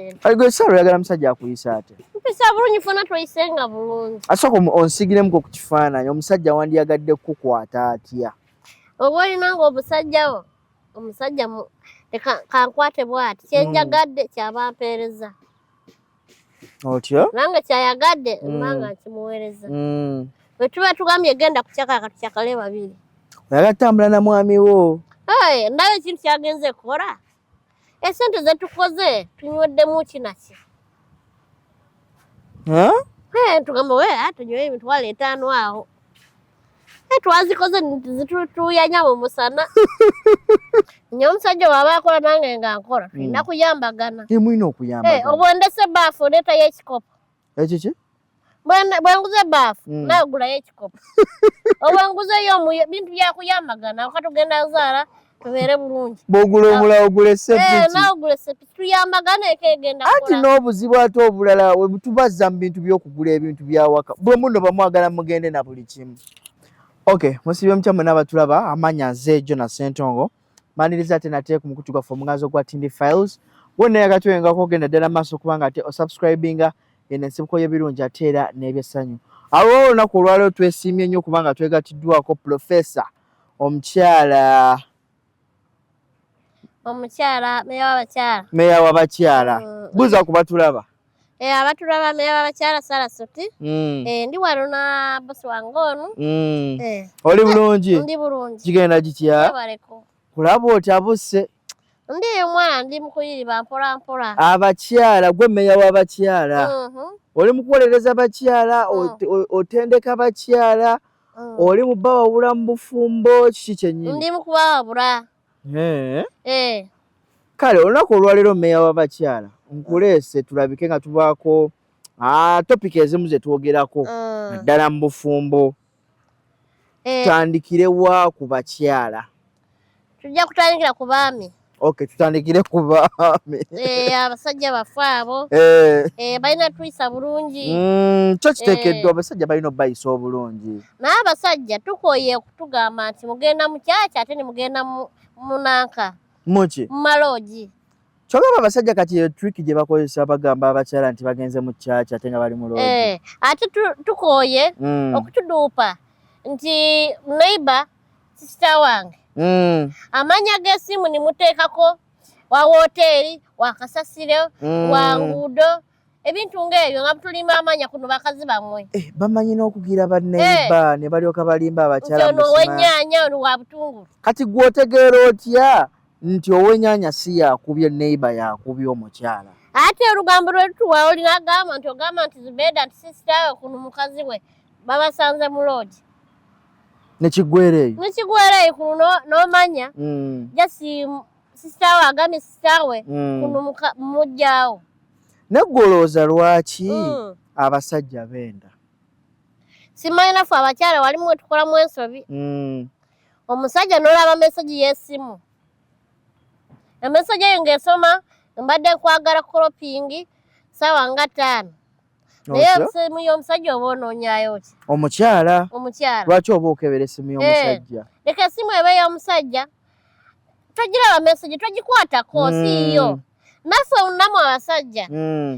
sente. Aligwe saro yagala musajja akuyisa ate. Mpisa bulungi fona toyisenga bulungi. Asoko onsigiremu ko kukifaananyi omusajja wandiyagadde kukwata atya. Obwolina ng'obusajjawo omusajja kankwate bw'ati kyenjagadde kyabampeereza. Otyo? Nange kyayagadde mbanga nkimuweereza. Bwe tuba tugambye genda kukyaka katukyakale babiri. Oyagala kutambula na mwami wo. Ndabe ekintu kyagenze kukola. Esente ze tukoze tunyweddemu kinaki. Tugamba tunywe emitwalo 5 aho. Twazikoze zituyanya mu musana. Nnyo omusajja bw'aba akola nange nga nkola tulina kuyambagana. Mulina okuyambagana. Obwendese ebaafu oleetayo ekikopo. Ekiki? Bwenguza ebaafu nawe ogulayo ekikopo. Obwenguzeyo bintu byakuyambagana okatugenda zaala tubeere bulungi. Bw'ogula omulala ogula esseppiti. Nawe ogula esseppiti tuyambagana ekegenda kola. Ati n'obuzibu ate obulala we tubazza mu bintu by'okugula ebintu byawaka. Bwe muno bamwagala mugende na buli kimu. Okay, musibye mukyamu n'abatulaba amanya nze Jonas Ssentongo. Maniriza ate nate ku mukutu gwaffe omuganzo gwa Tindi Files. Wonna yagatwengako ogenda ddala maaso kubanga ate osubscribinga eno ensibuko y'ebirungi ate era n'ebyessanyu. Awo olunaku olwaleero twesiimye nnyo kubanga twegatiddwako Professor omukyala meya w'abakyala. Buuza ku batulaba. Abatulaba meya w'abakyala Sarasoti. Ndi wano na bosi wange ono. Oli bulungi? Ndi bulungi. Kigenda gitya? Kulaba otya buse? Ndi omwana ndi mukuyiriba mpola mpola. Abakyala gwe meya w'abakyala. Oli mukuwolereza abakyala otendeka abakyala. Oli mubawabula mu bufumbo kiki kyennyini? Ndi mukubawabula. Kale olunaku olwaleero meya w'abakyala nkuleese tulabike nga tubaako topiki ezimu ze twogerako naddala mu bufumbo. Tutandikire wa ku bakyala? Tujja kutandikira ku baami. Okay, tutandikire ku baami. Abasajja bafe abo. Balina tuyisa bulungi. Kyo kiteekeddwa abasajja balina obayisa obulungi. Naye abasajja tukoye okutugamba nti mugenda mu kyakya ate ne mugenda munanka. Muki? Mu maloogi. Kyogamba abasajja kati yo trick gye bakozesa bagamba abakyala nti bagenze mu kyakya ate nga bali mu loogi. Ate tukoye okutuduupa nti neighbor sister wange. Amanya g'essimu ni muteekako wa woteeri, wa kasasiro, wa nguudo, ebintu ng'ebyo nga tulima amanya kuno bakazi bamwe. Bamanyi n'okugira banneighbor ne balyoka balimba abakyala mu ow'ennyaanya ono wa butungulu. Kati gw'otegeera otya nti ow'ennyaanya si yakubye neighbor yakubye omukyala? Ate olugambo lwe tuwa olina agamba nti Zubeda nti sisitawe kuno mukazi we babasanze mu loogi. Nekigwereeyo kuno n'omanya jasi sisitawe agambye sisitawe kuno mujjaawo. Neggolooza lwaki abasajja benda? Simanyi naffe abakyala walimu we tukolamu ensobi. Omusajja n'olaba meseji y'essimu. Emeseji eyo ng'esoma mbadde nkwagala kolopingi ssaawa nga 5. Naye essimu y'omusajja oba onoonyaayo ki? Omukyala. Lwaki oba okebera essimu y'omusajja? Leka essimu eba ey'omusajja togiraba meseji togikwatako siiyo. Naffe namu abasajja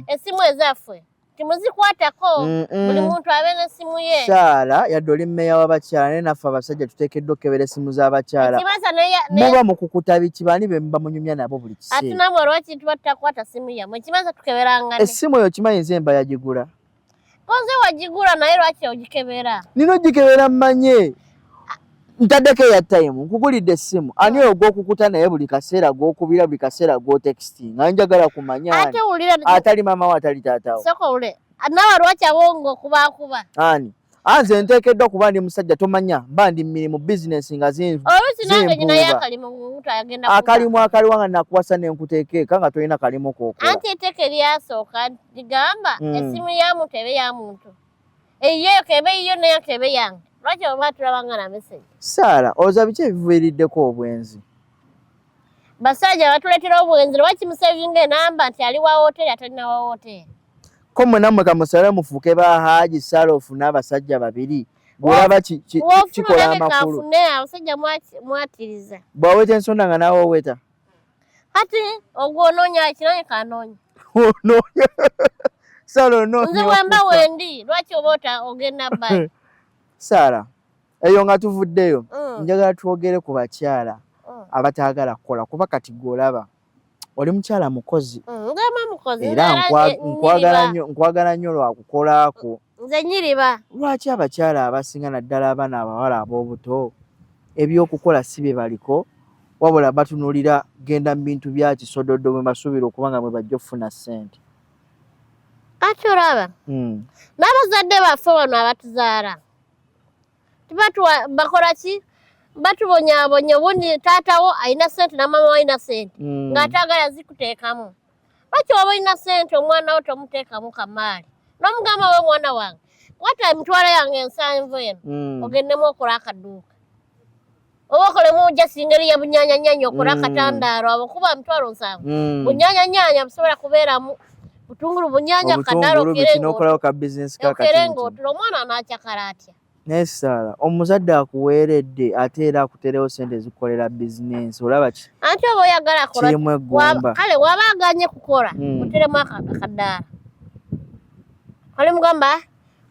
essimu ezaffe timuzikwatako buli muntu abe n'essimu ye. Kyala yadde oli mmeya w'abakyala naye naffe abasajja tuteekeddwa okukebera essimu z'abakyala. Muba mukukuta biki bani be muba munyumya nabo buli kiseera. Ate namwe lwaki tuba tutakwata ssimu yammwe ekimaze tukeberanga ne? Essimu eyo kimanyi nze mba yagigula. Konze wagigula naye lwaki ogikebera? Nina ogikebera mmanye. Ntaddeko eya time nkugulidde essimu ani ogw'okukuta naye buli kaseera gw'okubira buli kaseera gw'otexting nga njagala kumanya ate wulira atali maama wo atali taata wo. Soko ule nawe lwaki abongo okubakuba ani nze nteekeddwa kuba ndi musajja tomanya mba ndi mirimu bizinesi nga akalimu akaliwa nga nakuwasa nenkuteekeeka nga tolina kalimu kookola. Anti etteeka eryasooka ligamba essimu ya muntu ebe ya muntu eyo kebe yiyo naye kebe yange. Lwaki oba tulabanga na message? Saala oza biki ebiviiriddeko obwenzi? Basajja batuleetera obwenzi lwaki musevinga enamba nti ali wa hoteri atalina wa hoteri? Ko mwe nammwe kamusale mufuuke ba Haaji Salofu n'abasajja babiri bw'olaba kikola amakulu. Abasajja mwatiriza. Bw'aweta ensonda nga naawe oweta? Kati ogwo onoonya kinoonya kanoonya. ono Sara ono nze wamba wendi lwaki obota ogenda bali Sara eyo nga tuvuddeyo njagala twogere ku bakyala abataagala kukola kuba kati golaba oli mukyala mukozi era nkwagala nnyo lwakukolaako nze nyiriba lwaki abakyala abasinga naddala abaana abawala ab'obuto ebyokukola si bye baliko wabula batunulira genda mu bintu bya kisododo bwe basuubira okuba nga bwe bajja okufuna ssente kati olaba n'abazadde baffe wano abatuzaala bakola ki batubonyaabonya obundi taatawo alina ssente na mama alina ssente ng'ataagala zikuteekamu lwaki waba olina ssente omwana wo tomuteekamu kamaali n'omugamba we mwana wange kwata emitwalo yange 7 eno ogendemu okola akaduuka oba okolemu jasi ngeri ya bunyaanyanya okola akatandaalo abo kuba mitwalo 7 bunyaanyanya busobola kubeeramu butungulu bunyaanya akadaalo okerengootula omwana anakyakala atya naye Sara omuzadde akuweeredde ate era akuterewo ssente ezikukolera bizinensi olaba ki anti oba oyagala kirimu eggomba kale waba aganye kukola oteremu akadaala kale mugamba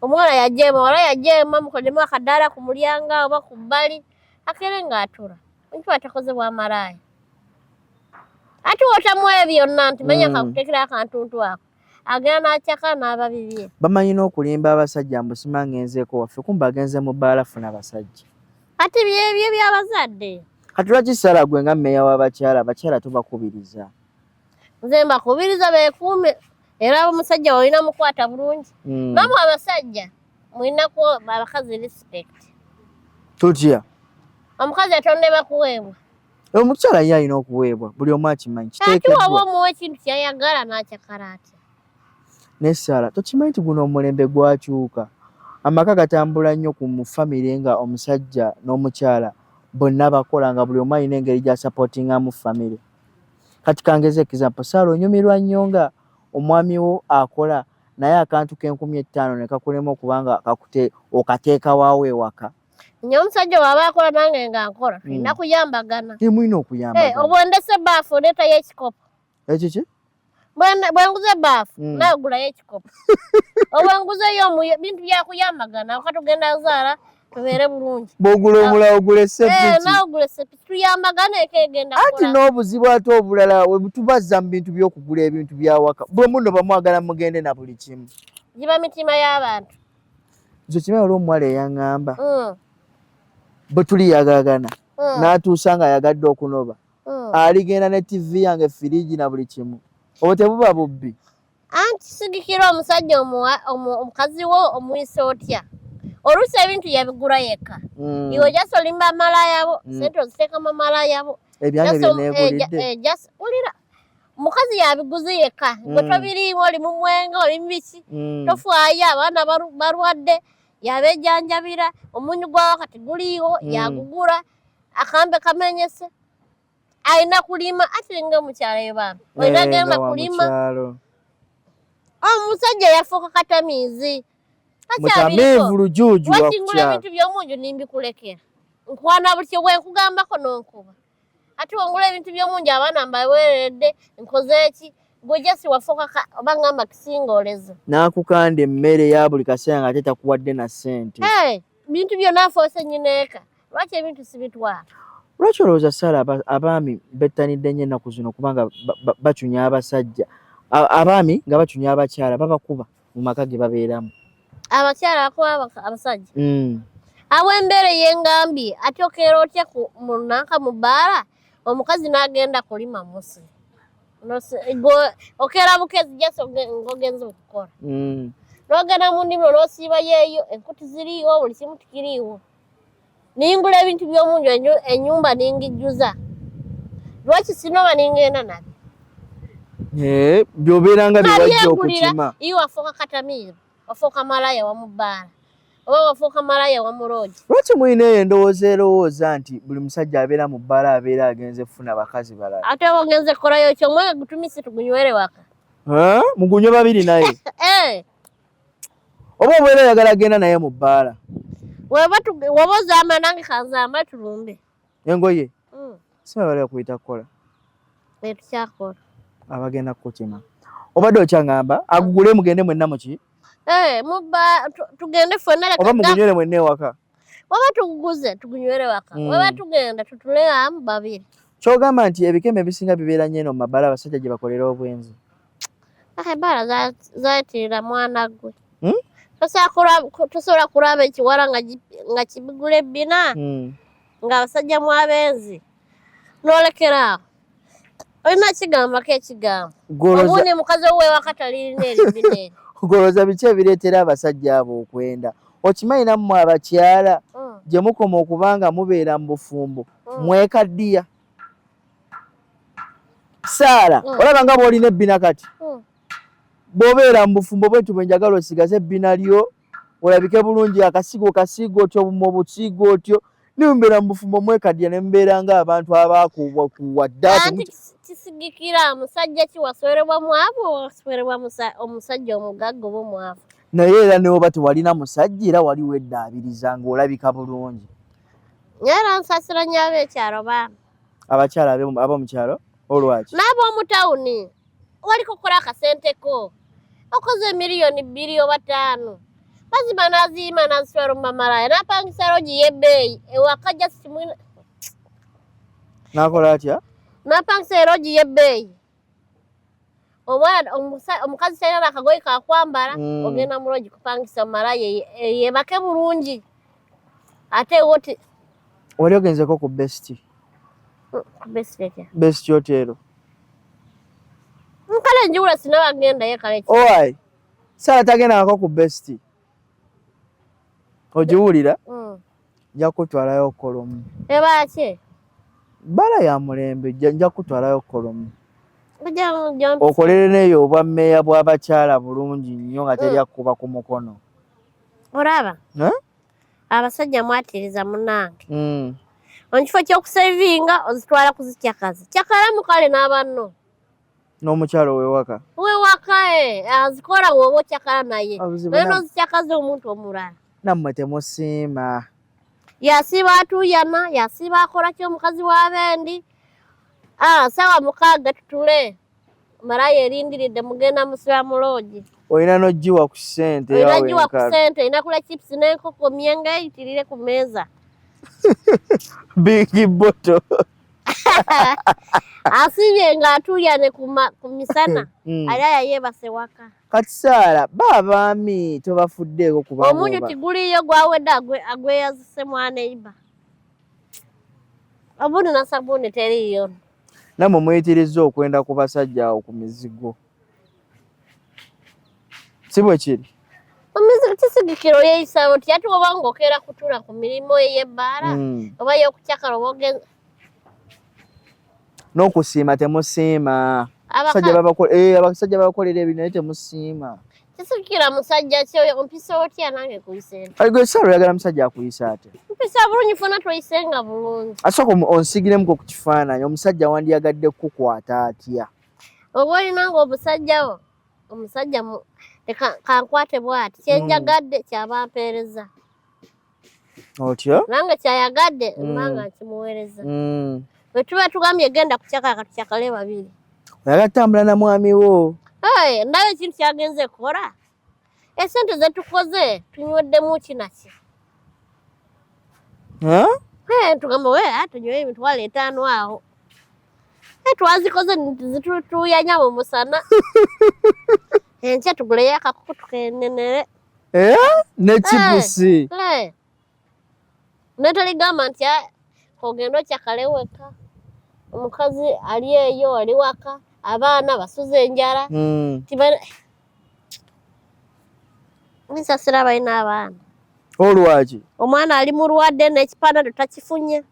omwana yajeema wala yajeema mukolemu akadaala ku mulyanga oba ku bbali akere ng'atula okiba atakoze bwamalaaya ate wotamuwa byonna nti manya kakuteekera akantuntu ako agenda n'akyaka n'aba bibye bamanyi n'okulimba abasajja mbusima ngenzeeko waffe kumba agenze mu bbaala funa abasajja ate byebyo byabazadde kati lwaki Sara gwe nga mmeeya w'abakyala tubakubiriza nze mbakubiriza beekuume era omusajja olina mukwata bulungi namwe abasajja mulinaku abakazi respect tutya omukazi atondeba kuweebwa omukyala ye alina okuweebwa buli omu akimanyi kiteekeddwa ate waba omuwa ekintu kyayagala n'akyakala atya ne Sara tokimanyi nti guno omulembe gwakyuka amaka gatambula nnyo ku mu famire nga omusajja n'omukyala bonna bakola nga buli omu alina engeri gy'asapootingamu famire kati kangeze example Sara onyumirwa nnyo nga omwami wo akola naye akantu k'50,000 ne kakulema okubanga okateeka waawo ewaka nnyo omusajja waaba akola nange nga nkola tulina kuyambagana mulina okuyambagana obwendese ebaafu oleetayo ekikopo ekiki bwenguza ebaafu nawe ogulayo ekikopo obwenguzeyo bintu byakuyambagana wakati ogenda zaala tubeere bulungi bw'ogula omulala ogula esseppiti nawe ogula esseppiti tuyambagana eka egenda anti n'obuzibu ate obulala we tubazza mu bintu by'okugula ebintu byawaka buli muno bamwagala mugende na buli kimu giba mitima y'abantu nze kimanyi olw'omuwala eyaŋŋamba bwe tuliyagagana n'atuusa nga ayagadde okunoba aligenda ne TV yange firiigi na buli kimu obwo tebuba bubbi anti sigikira omusajja omukazi wo omuyise otya oluusi ebintu yabigula yekka iwe jasi olimba amalaya sente oziteekamu amalaya bo ebyange byeneegulidde ulira omukazi yabiguze yekka gwe tobiriimu oli mu mwenge oli mubiki tofaayo abaana balwadde yabejanjabira omunyu gwa wakati guliiwo yagugula akambe kamenyese alina kulima ate nga omukyala ebambi olina genda kulima omusajja yafuuka katamiizi mutamiivu lujuuju wakingula ebintu by'omunju nimbikulekera nkwana buli kye bwenkugambako n'onkuba ate wongula ebintu by'omunju abaana mbaweeredde nkozeeki gwe jasi wafuuka oba ngamba kisingooleza n'akukanda emmere ya buli kaseera nga ate takuwadde na ssente bintu byonna afoose nyineeka lwaki ebintu sibitwala lwaki olowooza Sara abaami bettanidde nnyo ennaku zino kubanga bacunya abasajja abaami nga bacunya abakyala babakuba mu maka ge babeeramu abakyala bakuba abasajja aw'embeera ey'engambye ate okeera otya munanka mu bbaala omukazi n'agenda kulima musi okeera bukezi jasi ng'ogenza okukola n'ogenda mu nnimiro n'osiiba yeeyo enkuti ziriiwo buli kimu tikiriiwo ningula ebintu by'omunju ennyumba ningijjuza lwaki sinoba ningenda nabyo by'obeeranga byewajja okukima iyo wafuuka katamiivu wafuuka malaya wa mu bbaala oba wafuuka malaya wa mu loogi lwaki mulina eyo endowooza erowooza nti buli musajja abeera mu bbaala abeera agenze kufuna bakazi balala ate oba ogenze kukolayo ki omwenge gutumise tugunywere waka mugunywe babiri naye oba obeera oyagala agenda naye mu bbaala waba ozaama nange kanzaama tulumbe engoye sima bali bakuyita kukola tukyakola abagenda kukima obadde okyangamba agugule mugende mwenna muki muba tugende ffenna oba mugunywere mwenna ewaka oba tuguguze tugunywere waka oba tugenda tutule amu babiri kyogamba nti ebikeme ebisinga bibeera nnyo eno mu mabbala abasajja gye bakolera obwenzi ebbala zayitirira mwana gwe tosobola kulaba ekiwala nga kibigula ebbina ng'abasajja mu abenzi n'olekeraawo olina kigambako ekigambo obundi mukazi ow'ewaka talirina eribbina eri ogolooza biki ebireetera abasajja abo okwenda okimanyi nammwe abakyala gye mukoma okubanga mubeera mu bufumbo mwekaddiya Saara olaba nga bw'olina ebbina kati bw'obeera mu bufumbo bwetu bwe njagala osigaze ebbina lyo olabike bulungi akasigo kasiiga otyo mu busiiga otyo nimbeera mu bufumbo mwekaddiya ne mubeera ng'abantu abaakuubwakuubwa ddaati kisigikira musajja ki wasoberwa mwavu wasoberwa omusajja omugagga oba omwavu naye era neoba tewalina musajja era wali weddaabiriza ng'olabika bulungi era nsasira nnyo ab'ekyalo baami abakyala ab'omukyalo olwaki n'ab'omutawuni waliko kola akasenteko okoze miliyoni 2 oba 5 mazima n'aziima n'azitwala mu mamalaya n'apangisa logi y'ebbeeyi ewaka just mwina n'akola atya n'apangisa erogi y'ebbeeyi omwana omukazi talina n'akagoye kakwambala ogenda mu logi kupangisa mu malaya yebake bulungi ate woti wali ogenzeko ku best hotel nkale njiwula sinabagendayo kale owai Saara tagendangako ku best ogiwulira nja kutwalayo kolomu ebaki bala ya mulembe nja kutwalayo kolomu okolere neyo obwa mmeeya bw'abakyala bulungi nnyo nga teri akuba ku mukono olaba abasajja mwatiriza munange ekifo ky'okusevinga ozitwala kuzikyakaza kyakalamu kale n'abanno n'omukyalo wewaka azikola woba okyakala naye naye n'ozikyakaza omuntu omulala nammwe temusiima yasiiba atuyana yasiiba akola ki omukazi w'abendi sawa 6 tutule malaya erindiridde mugenda musiba mu loogi olina n'oggiwa ku ssente olinagiwa ku ssente olina kula chips n'enkoko myenga eyitirire ku meeza big bottle asibye ng'atuyane ku misana alaya yeebase waka kati Saara baabaami tobafuddeeko kubanga omunyu tiguliyo gwawedde agweyazise mwana eiba obundi na sabuuni teriyo nammwe muyitiriza okwenda ku basajja awo ku mizigo si bwe kiri omuzigo kisigikiro yeeyisa oti ati oba ng'okeera kutula ku mirimu ey'ebbaala oba y'okucyakala oba ogenza n'okusiima temusiima abasajja babakolera ebintu naye temusiima kisigikira musajja kyoyo ompisa otya nange kuyise gwe Saara oyagala musajja akuyisa ate mpisa bulungi fena toyisenga bulungi asooka onsigiremuko ku kifaananyi omusajja wandiyagadde kukwata atya oba olinanga omusajjawo omusajja kankwate bw'ati kyenjagadde kyabampeereza otyo nange kyayagadde mbanga nkimuweereza bwe tuba tugambye genda kucyaka katucyakale babiri oyaga tambula na mwami wo ndaba ekintu kyagenze kukola esente zetukoze tunyweddemu kinaki tugamba tunywe emitwalo 5 awo twazikoze zitutuyanya mu musana enkya tuguleyo akakuku tukenenere ne chipusi netoligamba nti ogenda okyakale weka omukazi ali eyo ali waka abaana basuze enjala nsasira balina abaana olwaki omwana ali mulwadde n'ekipanda tutakifunye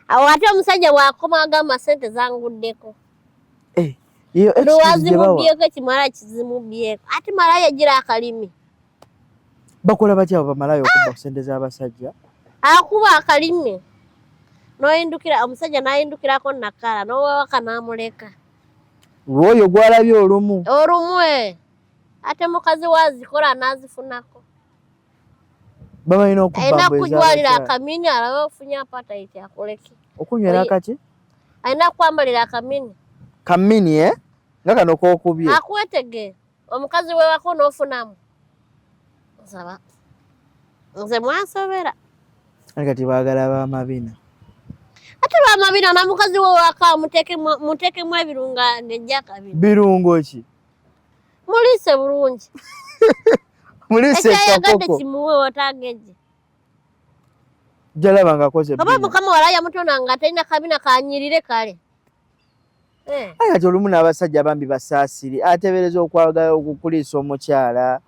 awo ate omusajja bw'akoma agamba sente zanguddeko lwazimubyeko ekimala kizimubyeko ate malaya gira akalimi bakola batya bamalayo okubba ku sente z'abasajja akuba akalimi noyindukira omusajja nayindukirako nakala nowewaka namuleka lwoyo gwalabye olumu ate mukazi wazikola nazifunako babalina okubba alina kujwalira akamini alabe ofunye apatite akoleki okunywera akaki alina kwambalira akamini kamini nga kano kookubye akwetege omukazi we wako n'ofunamu nsaba nze mwansobera kati baagala b'amabina ate b'amabina na mukazi we waka muteekemu ebirunga ng'ejja kabiri birungo ki muliise bulungi muliise ekyayagadde kakoko kimuwe wotagejje jalaba ng'akoze oba mukama wala yamutona nga talina kabina kanyirire kale kati olumu n'abasajja bambi basaasiri ateebereza okwagala okukuliisa omukyala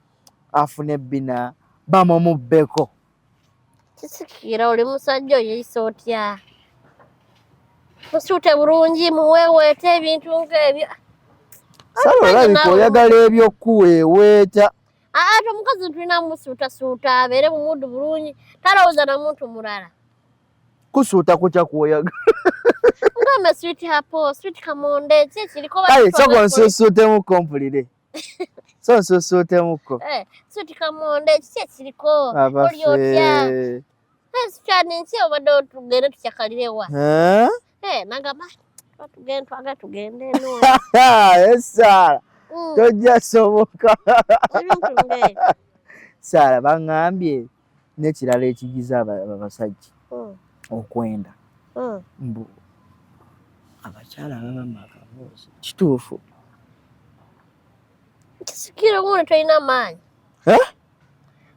afune ebbina bamumubbeko kisikira oli musajja oyeyisa otya musuute bulungi muweeweeta ebintu ng'ebyo sala olabika oyagala ebyokkuweeweeta ate omukazi tulina musuutasuuta abeere mumudu bulungi talowooza na muntu mulala kusuuta kutya kwoyagala ngame switi hapo switi kamonde ki ekiriko kale soko nsuusuutemuko mpulire so nsuusuutemuko switi kamonde kiki ekiriko oli otya sikyani nki obadde tugende tukyakalirewa nagamba twagala tugende eno esaala tojja soboka saala baŋŋambye n'ekirala ekigiza abasajja okwenda mbu abakyala ababama akaboozi kituufu kisikire guno tolina maanyi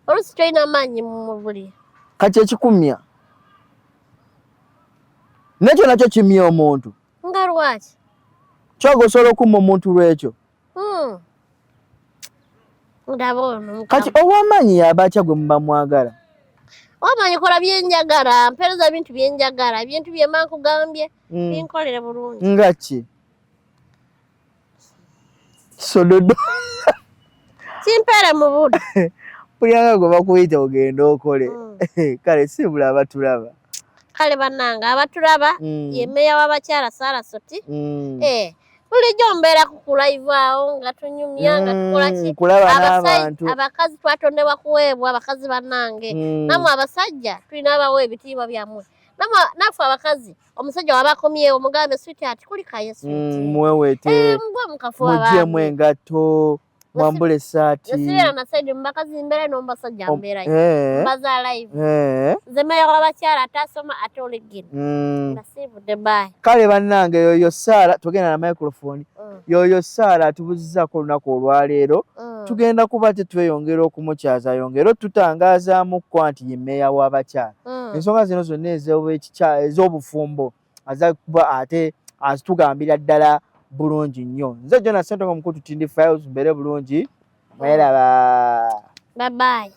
olusi tolina maanyi mu mubuli kati ekikumya nekyo nakyo kimya omuntu nga lwaki kyoga osobola okumma omuntu lwekyo ndaba ono kati ow'amaanyi yaba atya gwe muba mwagala omanyi kola byenjagala mpeereza bintu byenjagala bintu byemba nkugambye binkolere bulungi nga ki sododo kimpeere mu budo bulyanga gwe bakuyita ogenda okole kale sibula abatulaba kale bannange abatulaba ye mmeeya w'abakyala Sarasoti bulijjo mbeera kukulaivawo nga tunyumya nga tukola ki abakazi twatondebwa kuweebwa abakazi bannange namwe abasajja tulina abawa ebitiibwa byammwe naffe abakazi omusajja waba akomyewo mugambe switi ati kulikayo switi muweweete mugwe mukafuba mugyemu engatto mwambule essaati nesibeera nasaidi mubakazi mbeera n'ombasajja mbeerayo mbaza live nze mmeeya w'abakyala atasoma ate olegino nasiibudde baayi kale bannange yoyo Saara tugenda na microphone yoyo Saara atubuzizaako olunaku olwaleero tugenda kuba tetweyongera okumukyaza yongera tutangazaamuko nti ye mmeeya w'abakyala ensonga zino zonna ez'obufumbo aza kuba ate azitugambira ddala bulungi nnyo nze Jonas Ssentongo Mukutu Tindi Files mbeere bulungi mweraba bye bye